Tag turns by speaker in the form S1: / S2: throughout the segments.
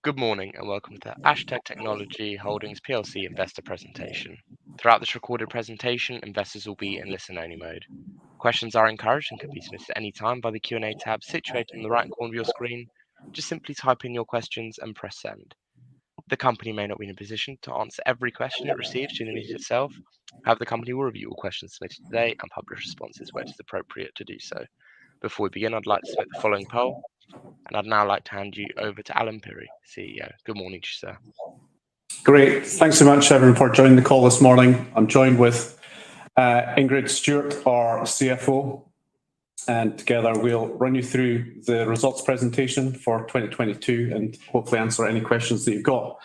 S1: Good morning and welcome to the ASHTEAD Technology Holdings PLC investor presentation. Throughout this recorded presentation, investors will be in listen-only mode. Questions are encouraged and can be submitted at any time by the Q&A tab situated in the right corner of your screen. Just simply type in your questions and press send. The company may not be in a position to answer every question it receives during the meeting itself. However, the company will review all questions submitted today and publish responses where it is appropriate to do so. Before we begin, I'd like to submit the following poll. And I'd now like to hand you over to Alan Pirrie, CEO. Good morning to you, sir.
S2: Great. Thanks so much, everyone, for joining the call this morning. I'm joined with Ingrid Stewart, our CFO, and together we'll run you through the results presentation for 2022 and hopefully answer any questions that you've got.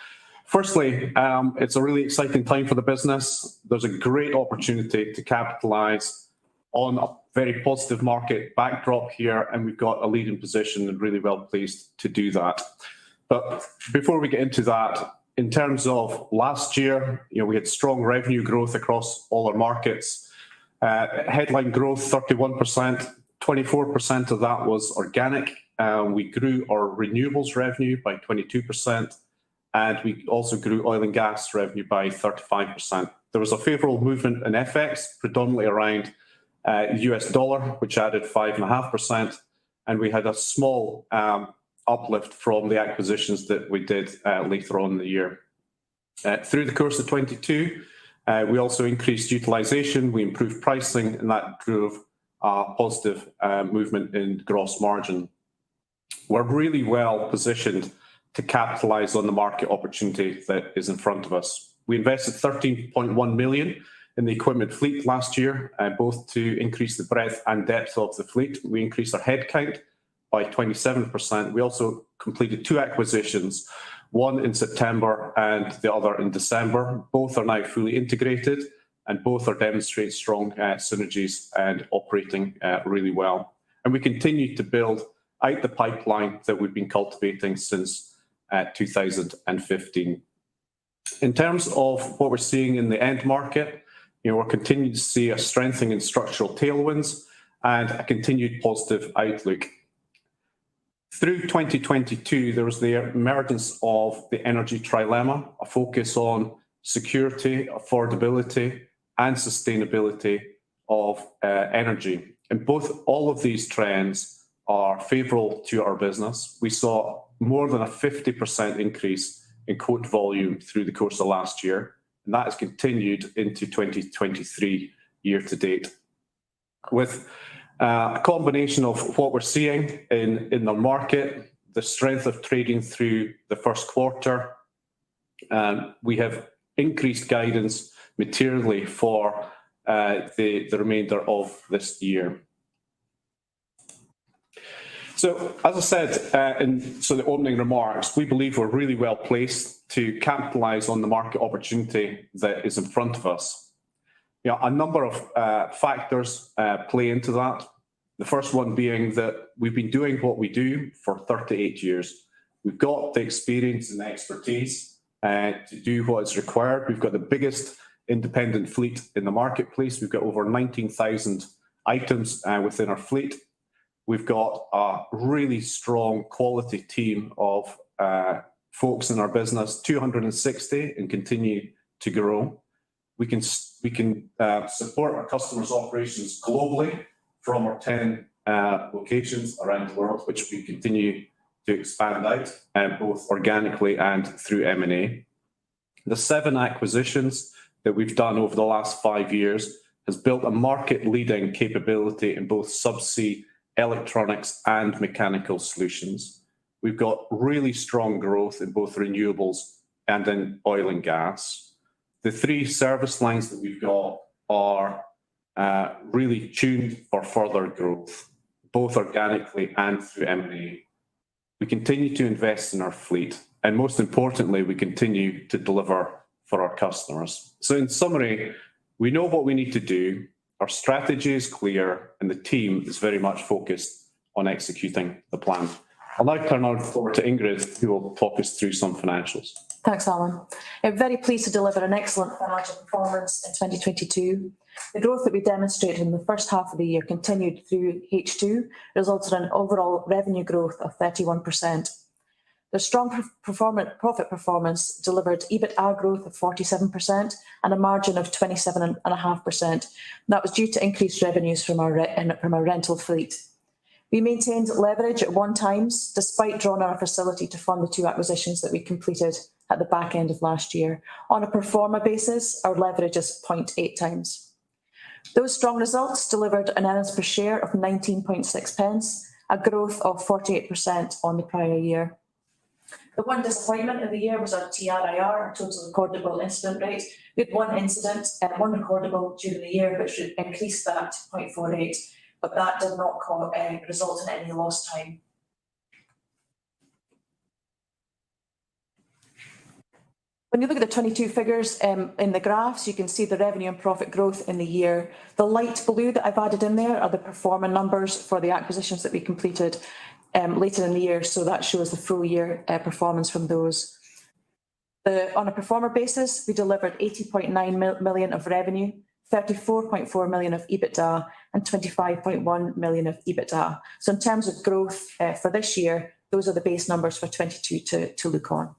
S2: Firstly, it's a really exciting time for the business. There's a great opportunity to capitalise on a very positive market backdrop here, and we've got a leading position and really well pleased to do that. But before we get into that, in terms of last year, we had strong revenue growth across all our markets. Headline growth 31%, 24% of that was organic. We grew our renewables revenue by 22%, and we also grew oil and gas revenue by 35%. There was a favourable movement in FX, predominantly around US dollar, which added 5.5%, and we had a small uplift from the acquisitions that we did later on in the year. Through the course of 22, we also increased utilisation, we improved pricing, and that drove a positive movement in gross margin. We're really well positioned to capitalise on the market opportunity that is in front of us. We invested 13.1 million in the equipment fleet last year, both to increase the breadth and depth of the fleet. We increased our headcount by 27%. We also completed 2 acquisitions, one in September and the other in December. Both are now fully integrated and both are demonstrating strong synergies and operating really well. And we continue to build out the pipeline that we've been cultivating since 2015. In terms of what we're seeing in the end market, we're continuing to see a strengthening in structural tailwinds and a continued positive outlook. Through 2022, there was the emergence of the energy trilemma, a focus on security, affordability, and sustainability of energy. And all of these trends are favourable to our business. We saw more than a 50% increase in quote volume through the course of last year, and that has continued into 2023 year to date. With a combination of what we're seeing in the market, the strength of trading through the first quarter, we have increased guidance materially for the remainder of this year. So, as I said in the opening remarks, we believe we're really well placed to capitalise on the market opportunity that is in front of us. A number of factors play into that. The first one being that we've been doing what we do for 38 years. We've got the experience and expertise to do what is required. We've got the biggest independent fleet in the marketplace. We've got over 19,000 items within our fleet. We've got a really strong quality team of folks in our business, 260, and continue to grow. We can support our customers' operations globally from our 10 locations around the world, which we continue to expand out, both organically and through M&A. The 7 acquisitions that we've done over the last 5 years has built a market-leading capability in both subsea electronics and mechanical solutions. We've got really strong growth in both renewables and in oil and gas. The 3 service lines that we've got are really tuned for further growth, both organically and through M&A. We continue to invest in our fleet, and most importantly, we continue to deliver for our customers. So in summary, we know what we need to do, our strategy is clear, and the team is very much focused on executing the plan. I'll now turn over the floor to Ingrid, who will talk us through some financials.
S3: Thanks, Alan. I'm very pleased to deliver an excellent financial performance in 2022. The growth that we demonstrated in the first half of the year continued through H2, resulted in overall revenue growth of 31%. The strong profit performance delivered EBITDA growth of 47% and a margin of 27.5%. That was due to increased revenues from our rental fleet. We maintained leverage at 1x, despite drawing on our facility to fund the 2 acquisitions that we completed at the back end of last year. On a pro forma basis, our leverage is 0.8x. Those strong results delivered an earnings per share of 19.6p, a growth of 48% on the prior year. The one disappointment of the year was our TRIR, our total recordable incident rate. We had one incident, one recordable during the year, which increased that to 0.48, but that did not result in any lost time. When you look at the 22 figures in the graphs, you can see the revenue and profit growth in the year. The light blue that I've added in there are the pro forma numbers for the acquisitions that we completed later in the year, so that shows the full year performance from those. On a pro forma basis, we delivered 80.9 million of revenue, 34.4 million of EBITDA and 25.1 million of EBITDA. So in terms of growth for this year, those are the base numbers for 22 to look on.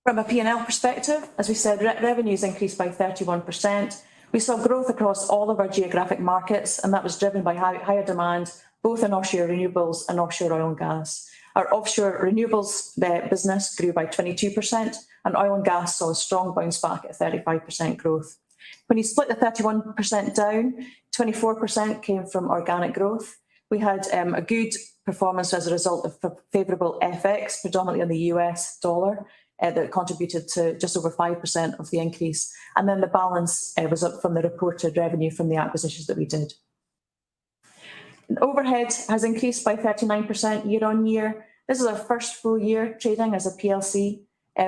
S3: From a P&L perspective, as we said, revenues increased by 31%. We saw growth across all of our geographic markets, and that was driven by higher demand, both in offshore renewables and offshore oil and gas. Our offshore renewables business grew by 22%, and oil and gas saw a strong bounce back at 35% growth. When you split the 31% down, 24% came from organic growth. We had a good performance as a result of favourable FX, predominantly on the US dollar, that contributed to just over 5% of the increase. And then the balance was up from the reported revenue from the acquisitions that we did. Overhead has increased by 39% year on year. This is our first full year trading as a PLC.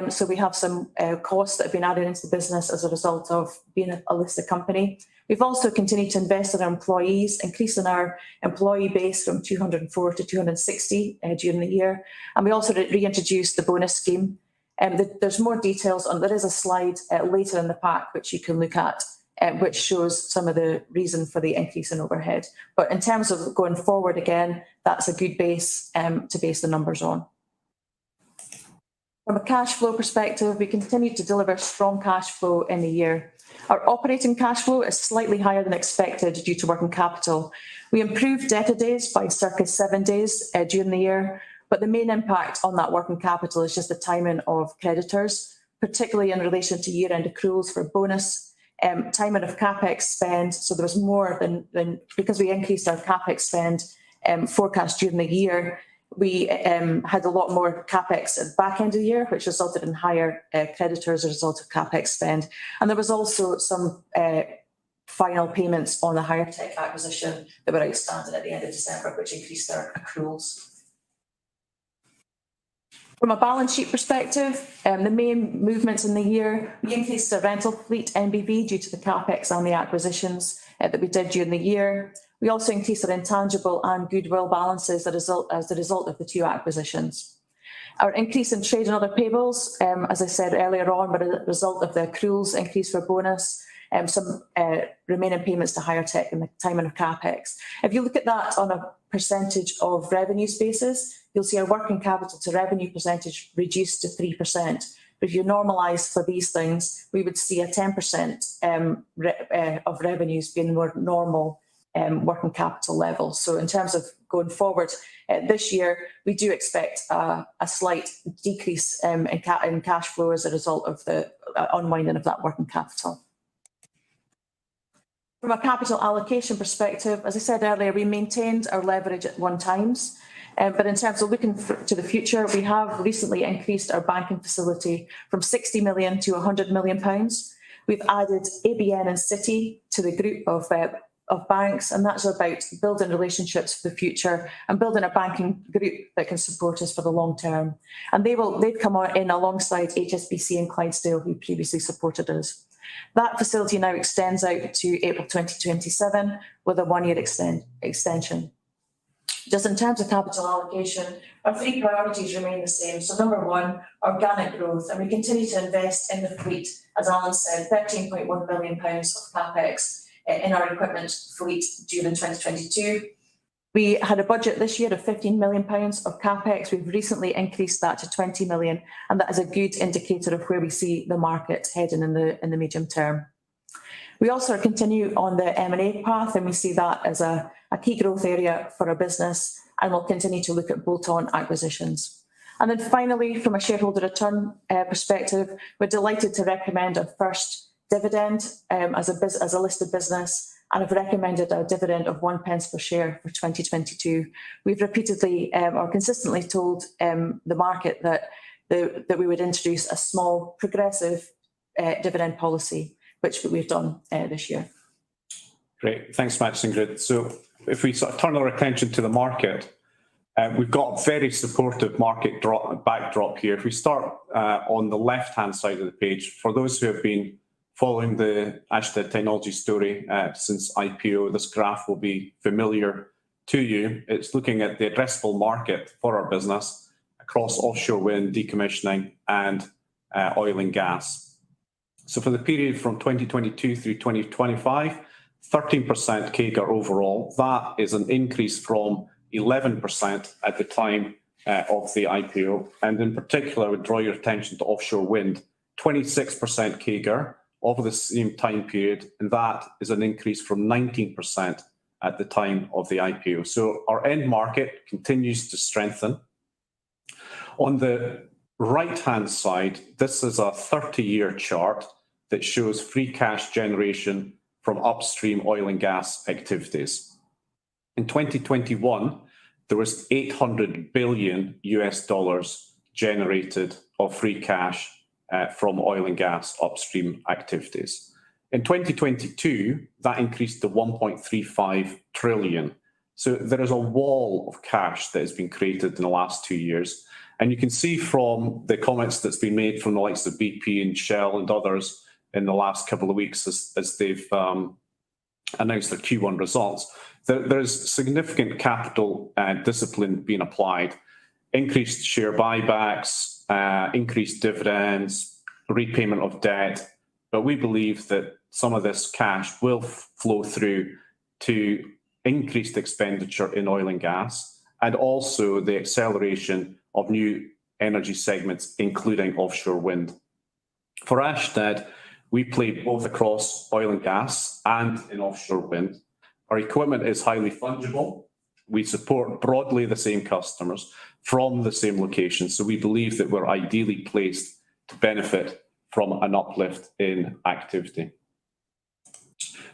S3: So we have some costs that have been added into the business as a result of being a listed company. We've also continued to invest in our employees, increasing our employee base from 204 to 260 during the year. And we also reintroduced the bonus scheme. There's more details on, there is a slide later in the pack which you can look at, which shows some of the reason for the increase in overhead. But in terms of going forward again, that's a good base to base the numbers on. From a cash flow perspective, we continue to deliver strong cash flow in the year. Our operating cash flow is slightly higher than expected due to working capital. We improved debtor days by circa 7 days during the year, but the main impact on that working capital is just the timing of creditors, particularly in relation to year-end accruals for bonus, timing of CapEx spend. So there was more than because we increased our CapEx spend forecast during the year, we had a lot more CapEx at the back end of the year, which resulted in higher creditors as a result of CapEx spend. And there was also some final payments on the HireTech acquisition that were outstanding at the end of December, which increased our accruals. From a balance sheet perspective, the main movements in the year, we increased the rental fleet NBV due to the CapEx and the acquisitions that we did during the year. We also increased our intangible and goodwill balances as a result of the 2 acquisitions. Our increase in trade and other payables, as I said earlier on, but as a result of the accruals increase for bonus, some remaining payments to HireTech and the timing of CapEx. If you look at that on a percentage of revenue basis, you'll see our working capital to revenue percentage reduced to 3%. But if you normalise for these things, we would see a 10% of revenues being more normal working capital level. So in terms of going forward this year, we do expect a slight decrease in cash flow as a result of the unwinding of that working capital. From a capital allocation perspective, as I said earlier, we maintained our leverage at 1x. But in terms of looking to the future, we have recently increased our banking facility from 60 million to 100 million pounds. We've added ABN and Citi to the group of banks, and that's about building relationships for the future and building a banking group that can support us for the long term. And they've come in alongside HSBC and Clydesdale, who previously supported us. That facility now extends out to April 2027 with a 1-year extension. Just in terms of capital allocation, our 3 priorities remain the same. So number 1, organic growth, and we continue to invest in the fleet, as Alan said, £13.1 million of CapEx in our equipment fleet during 2022. We had a budget this year of £15 million of CapEx. We've recently increased that to 20 million, and that is a good indicator of where we see the market heading in the medium term. We also continue on the M&A path, and we see that as a key growth area for our business, and we'll continue to look at bolt-on acquisitions. And then finally, from a shareholder return perspective, we're delighted to recommend our first dividend as a listed business, and have recommended a dividend of 1 pence per share for 2022. We've repeatedly or consistently told the market that we would introduce a small progressive dividend policy, which we've done this year.
S2: Great, thanks so much, Ingrid. So if we sort of turn our attention to the market, we've got a very supportive market backdrop here. If we start on the left-hand side of the page, for those who have been following the ASHTEAD technology story since IPO, this graph will be familiar to you. It's looking at the addressable market for our business across offshore wind, decommissioning, and oil and gas. So for the period from 2022 through 2025, 13% CAGR overall. That is an increase from 11% at the time of the IPO. And in particular, I would draw your attention to offshore wind, 26% CAGR over the same time period, and that is an increase from 19% at the time of the IPO. So our end market continues to strengthen. On the right-hand side, this is a 30-year chart that shows free cash generation from upstream oil and gas activities. In 2021, there was $800 billion generated of free cash from oil and gas upstream activities. In 2022, that increased to 1.35 trillion. So there is a wall of cash that has been created in the last 2 years. And you can see from the comments that's been made from the likes of BP and Shell and others in the last couple of weeks as they've announced their Q1 results, there is significant capital discipline being applied, increased share buybacks, increased dividends, repayment of debt. But we believe that some of this cash will flow through to increased expenditure in oil and gas, and also the acceleration of new energy segments, including offshore wind. For ASHTEAD, we play both across oil and gas and in offshore wind. Our equipment is highly fungible. We support broadly the same customers from the same location. So we believe that we're ideally placed to benefit from an uplift in activity.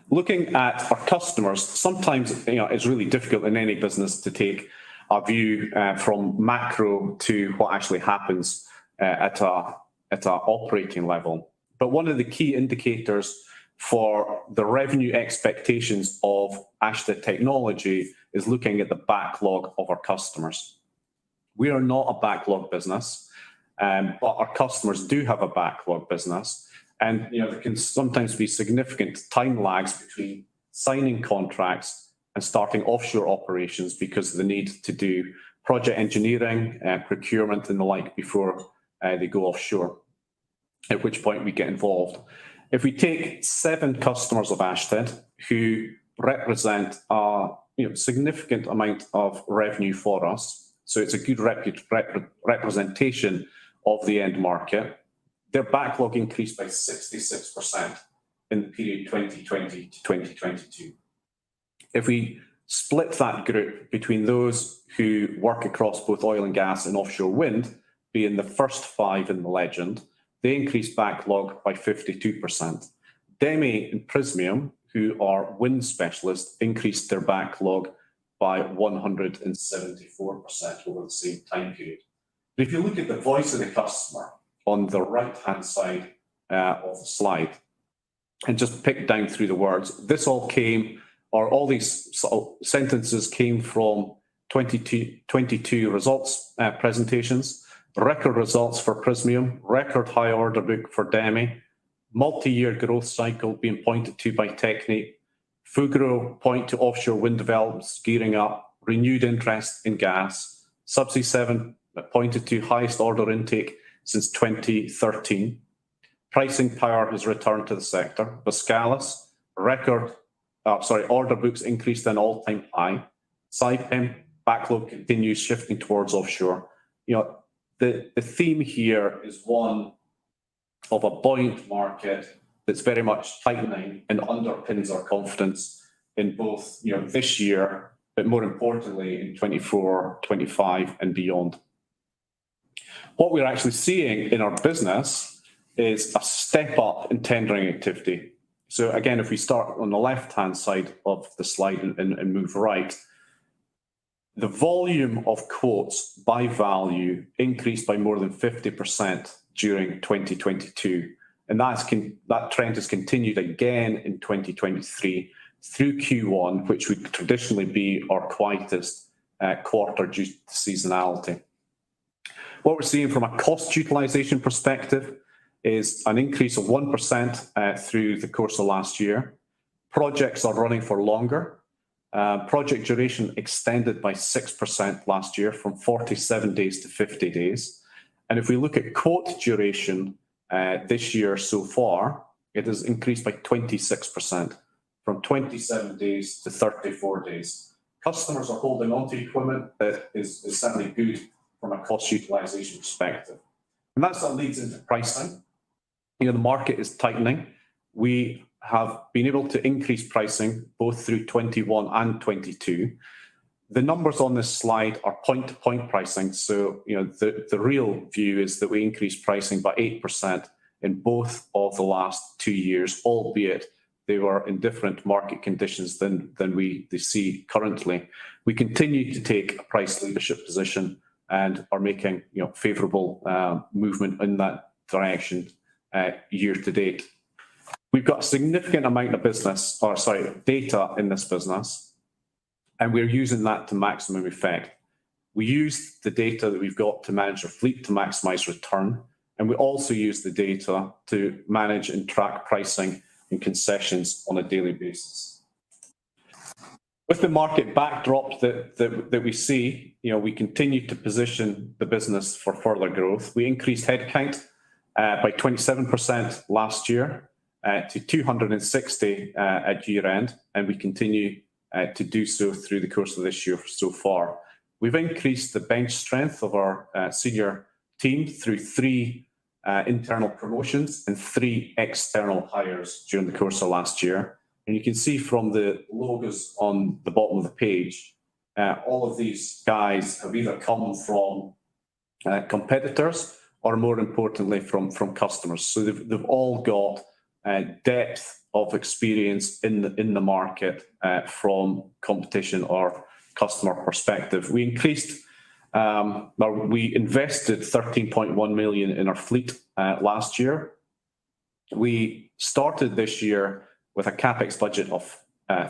S2: Looking at our customers, sometimes it's really difficult in any business to take a view from macro to what actually happens at a operating level. But one of the key indicators for the revenue expectations of ASHTEAD technology is looking at the backlog of our customers. We are not a backlog business, but our customers do have a backlog business. And there can sometimes be significant time lags between signing contracts and starting offshore operations because of the need to do project engineering, procurement and the like before they go offshore, at which point we get involved. If we take 7 customers of ASHTEAD who represent a significant amount of revenue for us, so it's a good representation of the end market, their backlog increased by 66% in the period 2020 to 2022. If we split that group between those who work across both oil and gas and offshore wind, being the first 5 in the legend, they increased backlog by 52%. DEME and Prysmian, who are wind specialists, increased their backlog by 174% over the same time period. But if you look at the voice of the customer on the right-hand side of the slide, and just pick down through the words, this all came, or all these sentences came from 2022 results presentations. Record results for Prysmian, record high order book for DEME, multi-year growth cycle being pointed to by Technip, Fugro point to offshore wind developments gearing up, renewed interest in gas, Subsea 7 pointed to highest order intake since 2013. Pricing power has returned to the sector. Boskalis, order books increased to an all-time high. Saipem backlog continues shifting towards offshore. The theme here is one of a buoyant market that's very much tightening and underpins our confidence in both this year, but more importantly in 24, 25 and beyond. What we're actually seeing in our business is a step up in tendering activity. So again, if we start on the left-hand side of the slide and move right, the volume of quotes by value increased by more than 50% during 2022. And that trend has continued again in 2023 through Q1, which would traditionally be our quietest quarter due to seasonality. What we're seeing from a cost utilisation perspective is an increase of 1% through the course of last year. Projects are running for longer. Project duration extended by 6% last year from 47 days to 50 days. And if we look at quote duration this year so far, it has increased by 26%, from 27 days to 34 days. Customers are holding on to equipment that is certainly good from a cost utilisation perspective. And that's what leads into pricing. The market is tightening. We have been able to increase pricing both through 21 and 22. The numbers on this slide are point-to-point pricing. So, the real view is that we increased pricing by 8% in both of the last 2 years, albeit they were in different market conditions than we see currently. We continue to take a price leadership position and are making favourable movement in that direction year to date. We've got a significant amount of data in this business, and we're using that to maximum effect. We use the data that we've got to manage our fleet to maximise return, and we also use the data to manage and track pricing and concessions on a daily basis. With the market backdrop that we see, we continue to position the business for further growth. We increased headcount by 27% last year to 260 at year end, and we continue to do so through the course of this year so far. We've increased the bench strength of our senior team through 3 internal promotions and 3 external hires during the course of last year. And you can see from the logos on the bottom of the page, all of these guys have either come from competitors or, more importantly, from customers. So they've all got depth of experience in the market from competition or customer perspective. We invested 13.1 million in our fleet last year. We started this year with a capex budget of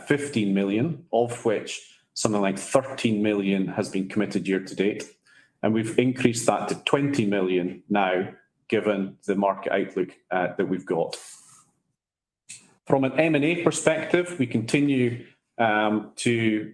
S2: 15 million, of which something like 13 million has been committed year to date. And we've increased that to 20 million now, given the market outlook that we've got. From an M&A perspective, we continue to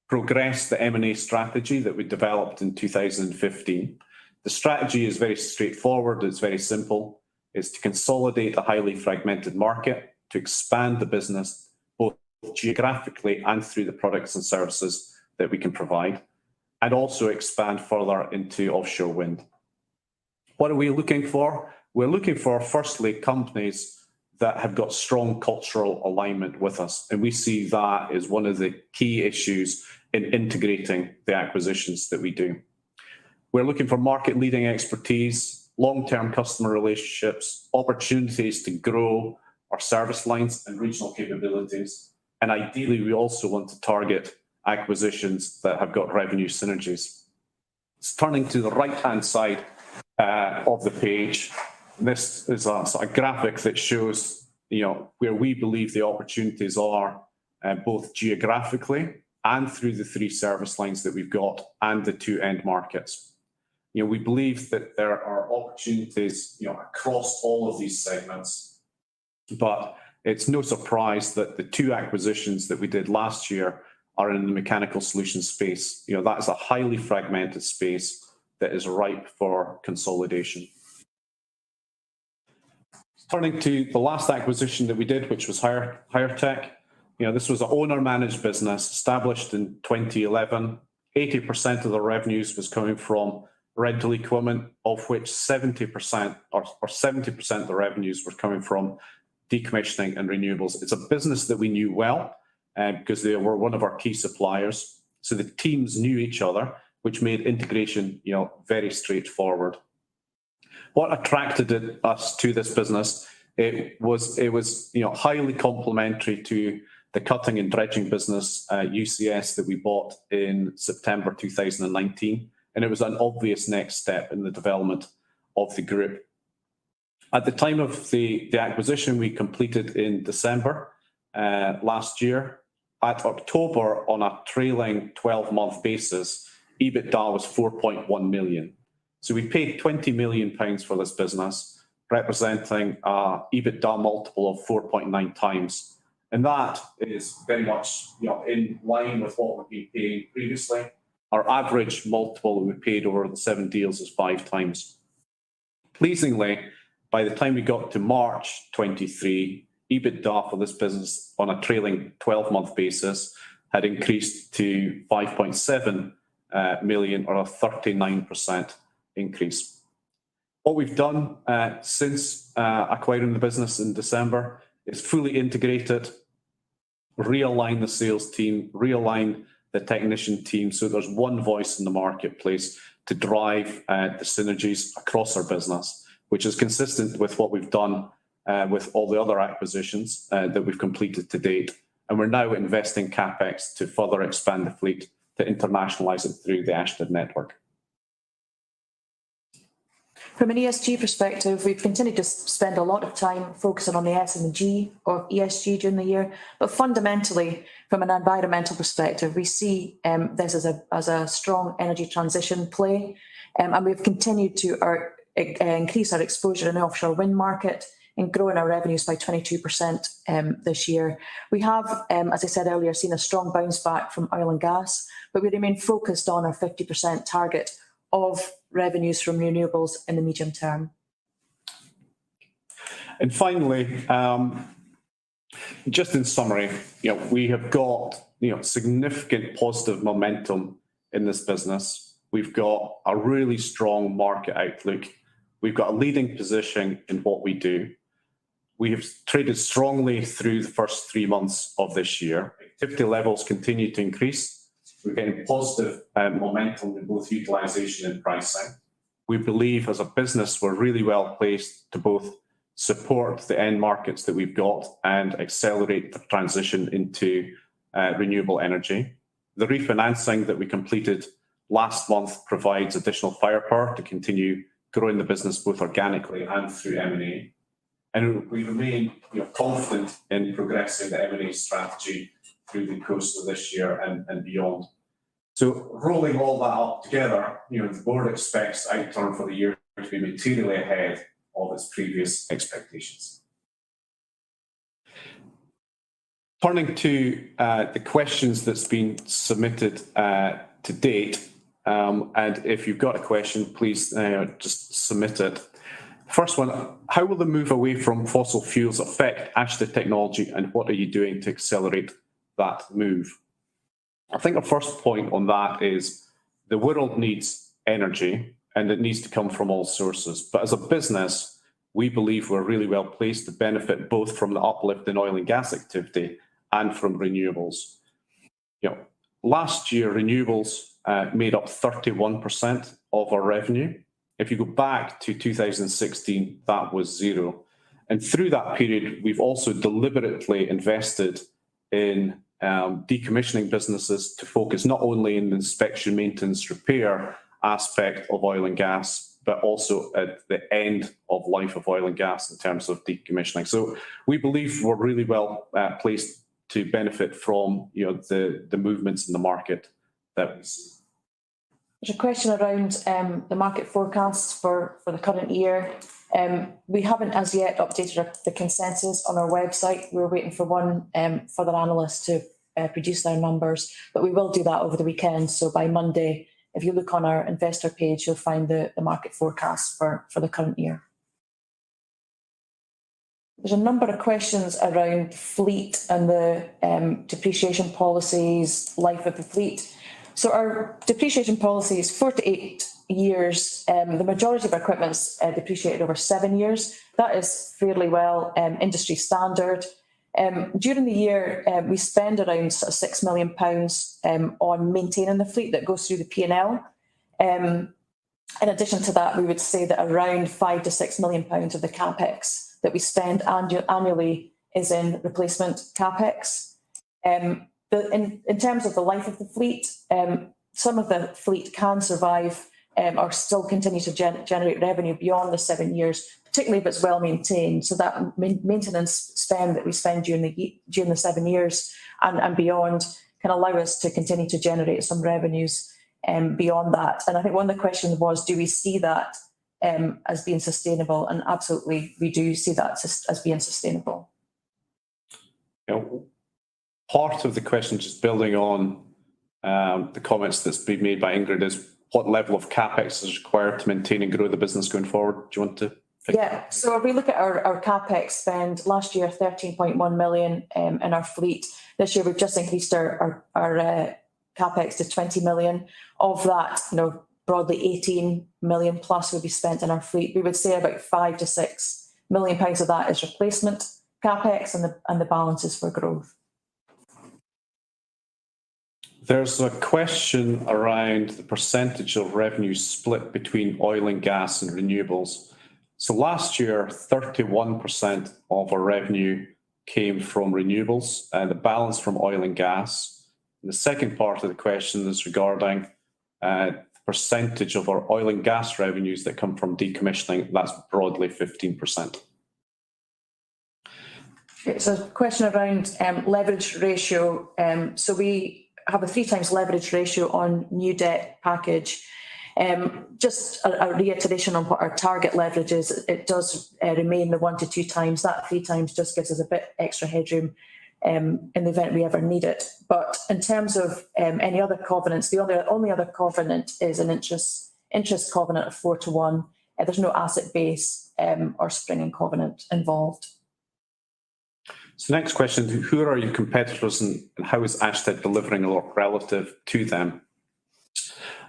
S2: progress the M&A strategy that we developed in 2015. The strategy is very straightforward. It's very simple. It's to consolidate a highly fragmented market, to expand the business both geographically and through the products and services that we can provide, and also expand further into offshore wind. What are we looking for? We're looking for, firstly, companies that have got strong cultural alignment with us. And we see that as one of the key issues in integrating the acquisitions that we do. We're looking for market-leading expertise, long-term customer relationships, opportunities to grow our service lines and regional capabilities. And ideally, we also want to target acquisitions that have got revenue synergies. Turning to the right-hand side of the page, this is a sort of graphic that shows where we believe the opportunities are, both geographically and through the 3 service lines that we've got and the 2 end markets. We believe that there are opportunities across all of these segments, but it's no surprise that the 2 acquisitions that we did last year are in the mechanical solutions space. That is a highly fragmented space that is ripe for consolidation. Turning to the last acquisition that we did, which was HireTech. This was an owner-managed business established in 2011. 80% of the revenues was coming from rental equipment, of which 70% or 70% of the revenues were coming from decommissioning and renewables. It's a business that we knew well because they were one of our key suppliers. So the teams knew each other, which made integration, very straightforward. What attracted us to this business? It was highly complementary to the cutting and dredging business, UCS, that we bought in September 2019. And it was an obvious next step in the development of the group. At the time of the acquisition, we completed in December last year. At October, on a trailing 12-month basis, EBITDA was 4.1 million. So we paid £20 million for this business, representing an EBITDA multiple of 4.9 times. And that is very much in line with what we've been paying previously. Our average multiple that we paid over the 7 deals is 5 times. Pleasingly, by the time we got to March 23, EBITDA for this business on a trailing 12-month basis had increased to 5.7 million, or a 39% increase. What we've done since acquiring the business in December is fully integrated, realign the sales team, realign the technician team, so there's one voice in the marketplace to drive the synergies across our business, which is consistent with what we've done with all the other acquisitions that we've completed to date. And we're now investing CapEx to further expand the fleet, to internationalise it through the ASHTEAD network.
S3: From an ESG perspective, we've continued to spend a lot of time focusing on the S and the G of ESG during the year. But fundamentally, from an environmental perspective, we see this as a strong energy transition play. And we've continued to increase our exposure in the offshore wind market and growing our revenues by 22% this year. We have, as I said earlier, seen a strong bounce back from oil and gas, but we remain focused on our 50% target of revenues from renewables in the medium term.
S2: And finally, just in summary, we have got significant positive momentum in this business. We've got a really strong market outlook. We've got a leading position in what we do. We have traded strongly through the first 3 months of this year. Activity levels continue to increase. We're getting positive momentum in both utilisation and pricing. We believe as a business we're really well placed to both support the end markets that we've got and accelerate the transition into renewable energy. The refinancing that we completed last month provides additional firepower to continue growing the business both organically and through M&A. And we remain confident in progressing the M&A strategy through the course of this year and beyond. So rolling all that up together, the board expects outturn for the year to be materially ahead of its previous expectations. Turning to the questions that's been submitted to date, and if you've got a question, please just submit it. First one, how will the move away from fossil fuels affect ASHTEAD technology, and what are you doing to accelerate that move? I think our first point on that is the world needs energy and it needs to come from all sources. But as a business, we believe we're really well placed to benefit both from the uplift in oil and gas activity and from renewables. Last year, renewables made up 31% of our revenue. If you go back to 2016, that was 0. And through that period, we've also deliberately invested in decommissioning businesses to focus not only in the inspection, maintenance, repair aspect of oil and gas, but also at the end of life of oil and gas in terms of decommissioning. So we believe we're really well placed to benefit from the movements in the market that we see.
S3: There's a question around the market forecasts for the current year. We haven't as yet updated the consensus on our website. We're waiting for one further analyst to produce their numbers, but we will do that over the weekend. So by Monday, if you look on our investor page, you'll find the market forecast for the current year. There's a number of questions around fleet and the depreciation policies, life of the fleet. So our depreciation policy is 4 to 8 years. The majority of our equipment's depreciated over 7 years. That is fairly well industry standard. During the year, we spend around sort of £6 million on maintaining the fleet that goes through the P&L. In addition to that, we would say that around £5 to £6 million of the capex that we spend annually is in replacement capex. In terms of the life of the fleet, some of the fleet can survive or still continue to generate revenue beyond the 7 years, particularly if it's well maintained. So that maintenance spend that we spend during the 7 years and beyond can allow us to continue to generate some revenues beyond that. And I think one of the questions was, do we see that as being sustainable? And absolutely, we do see that as being sustainable.
S2: Part of the question, just building on the comments that's been made by Ingrid, is what level of capex is required to maintain and grow the business going forward? Do you want to?
S3: Yeah, so if we look at our capex spend, last year 13.1 million in our fleet. This year we've just increased our capex to 20 million. Of that, broadly 18 million plus will be spent in our fleet. We would say about £5 to £6 million of that is replacement capex, and the balance is for growth.
S2: There's a question around the percentage of revenue split between oil and gas and renewables. So last year, 31% of our revenue came from renewables and the balance from oil and gas. And the second part of the question is regarding the percentage of our oil and gas revenues that come from decommissioning. That's broadly 15%.
S3: It's a question around leverage ratio. So we have a 3 times leverage ratio on new debt package. Just a reiteration on what our target leverage is. It does remain the 1 to 2 times. That 3 times just gives us a bit extra headroom in the event we ever need it. But in terms of any other covenants, the only other covenant is an interest covenant of 4 to 1. There's no asset base or springing covenant involved.
S2: So next question, who are your competitors and how is ASHTEAD delivering relative to them?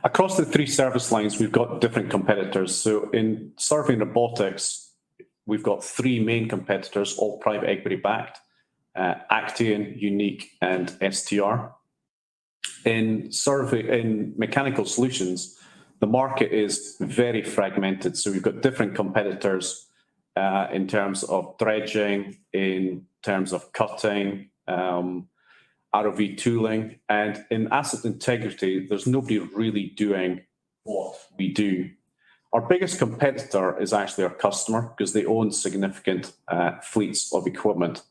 S2: Across the 3 service lines, we've got different competitors. So in survey and robotics, we've got 3 main competitors, all private equity backed, ASHTEAD, Unique and STR. In mechanical solutions, the market is very fragmented. So we've got different competitors in terms of dredging, in terms of cutting, ROV tooling, and in asset integrity, there's nobody really doing what we do. Our biggest competitor is actually our customer because they own significant fleets of equipment.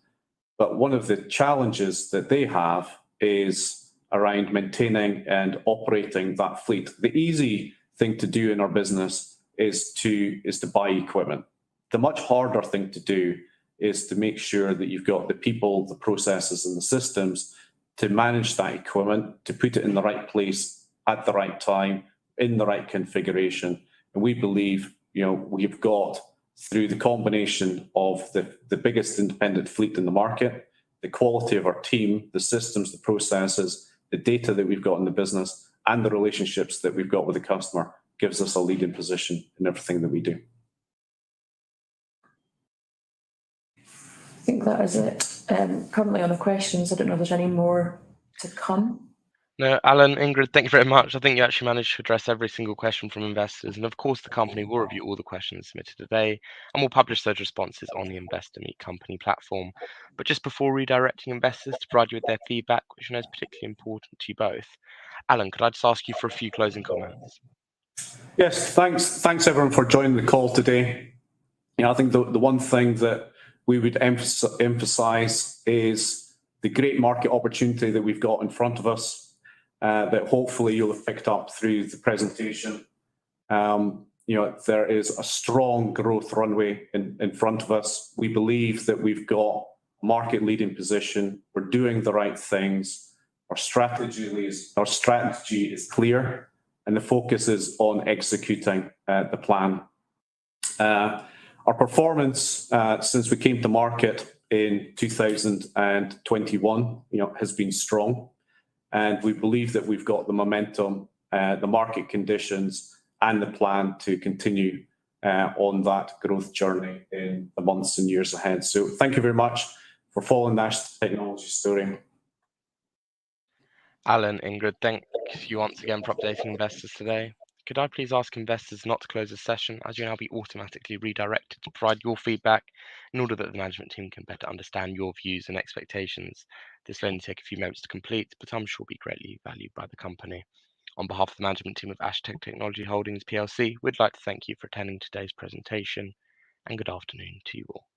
S2: But one of the challenges that they have is around maintaining and operating that fleet. The easy thing to do in our business is to buy equipment. The much harder thing to do is to make sure that you've got the people, the processes and the systems to manage that equipment, to put it in the right place at the right time, in the right configuration. And we believe, we've got, through the combination of the biggest independent fleet in the market, the quality of our team, the systems, the processes, the data that we've got in the business, and the relationships that we've got with the customer gives us a leading position in everything that we do.
S3: I think that is it. Currently on the questions, I don't know if there's any more to come.
S1: No, Alan, Ingrid, thank you very much. I think you actually managed to address every single question from investors. And of course, the company will review all the questions submitted today and will publish those responses on the Investor Meet Company platform. But just before redirecting investors to provide you with their feedback, which I know is particularly important to you both, Alan, could I just ask you for a few closing comments?
S2: Yes, thanks everyone for joining the call today. I think the one thing that we would emphasize is the great market opportunity that we've got in front of us, that hopefully you'll have picked up through the presentation. There is a strong growth runway in front of us. We believe that we've got a market leading position. We're doing the right things. Our strategy is clear, and the focus is on executing the plan. Our performance since we came to market in 2021, has been strong, and we believe that we've got the momentum, the market conditions, and the plan to continue on that growth journey in the months and years ahead. So thank you very much for following the ASHTEAD technology story.
S1: Alan, Ingrid, thank you once again for updating investors today. Could I please ask investors not to close the session, as you'll now be automatically redirected to provide your feedback in order that the management team can better understand your views and expectations. This will only take a few moments to complete, but I'm sure will be greatly valued by the company. On behalf of the management team of ASHTEAD Technology Holdings PLC, we'd like to thank you for attending today's presentation, and good afternoon to you all.